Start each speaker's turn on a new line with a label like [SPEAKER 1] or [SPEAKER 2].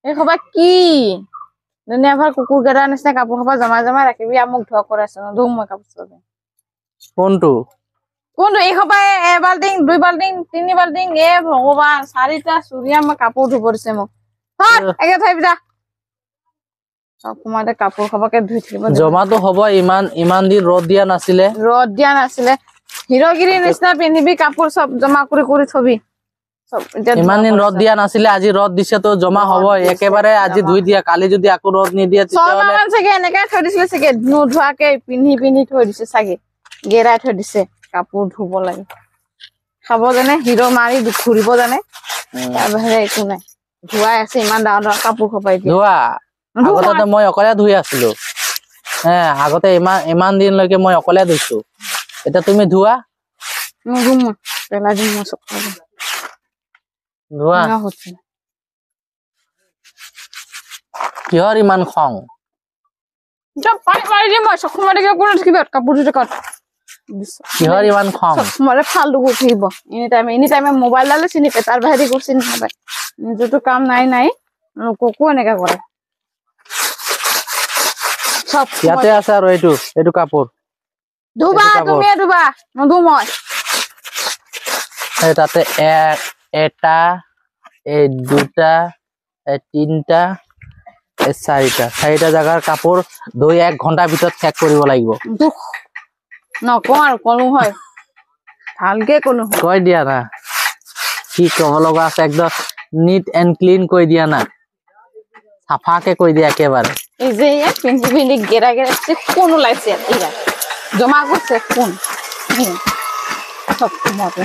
[SPEAKER 1] এই খবা কি দুনিয়া ভৰ কুকুৰ গেৰা নিচিনা কাপোৰ খবা জমা জমা ৰাখিবি আমক ধোৱা কৰাইছ নধুম মই কাপোৰ চবে
[SPEAKER 2] কোনটো
[SPEAKER 1] এই খবা এ বাল্টিং দুই বাল্টিং তিনি বাল্টিং এ ভগৱান চাৰিটা চুৰিয়া মই কাপোৰ ধুব দিছে মোক একে থৈ যা সব সময়তে কাপোৰ খবাকে ধুই থাকিব
[SPEAKER 2] জমাটো হ'ব ইমান দিন ৰদ দিয়া নাছিলে হিৰোগিৰি নিচিনা পিন্ধিবি কাপোৰ সব জমা কৰি থবি ইমান দিন ৰদ দিয়া নাছিলে আজি ৰদ দিছে তো জমা হ'ব একেবাৰে আজি ধুই দিয়া কালি যদি আকৌ ৰদ নিদিয়া তেতিয়াহলে সমান চাগে এনেকা থৈ দিছিলে চাগে নুধুৱাকে পিন্ধি থৈ দিছে চাগে গেৰাই থৈ দিছে কাপোৰ ধুব লাগে খাব জানে হিৰো মাৰি ঘুৰিব জানে তাৰ বাহিৰে একো নাই ধুৱাই আছে ইমান ডাঙৰ কাপোৰ খপাই দিয়ে ধুৱা আগতে মই অকলে ধুই আছিলো আগতে ইমান দিনলৈকে মই অকলে ধুইছো এটা তুমি ধুৱা নুধুম পেলাই দিম মই চব ধুৱা কিহৰ ইমান খং পানী মাৰি দিম মই চকু মাৰি কিবা কাপোৰ ধুই থাকত কিহৰ ইমান খং মই ফালতু উঠিব এনি টাইমে মোবাইল ডালে চিনি পায় তাৰ বাহিৰে একো চিনি নাপায় নিজৰটো কাম নাই ককো এনেকা কৰে সব ইয়াতে আছে আৰু এইটো কাপোৰ ধুবা তুমি ধুবা নধু মই তাতে এটা এই দুটা এই তিনটা এই চাৰিটা জাগাৰ কাপোৰ ধুই 1 ঘণ্টাৰ ভিতৰত শেষ কৰিব লাগিব নকওঁ আৰু কলো হয় ভালকে কলো কৈ দিয়া না কি কব লগা আছে একদম নিট এণ্ড ক্লিন কৈ দিয়া না সাফাকে কৈ দিয়া একেবাৰে এই যে পিন্ধি গেৰা কোন ওলাইছে জমা কৰিছে কোন সব মতে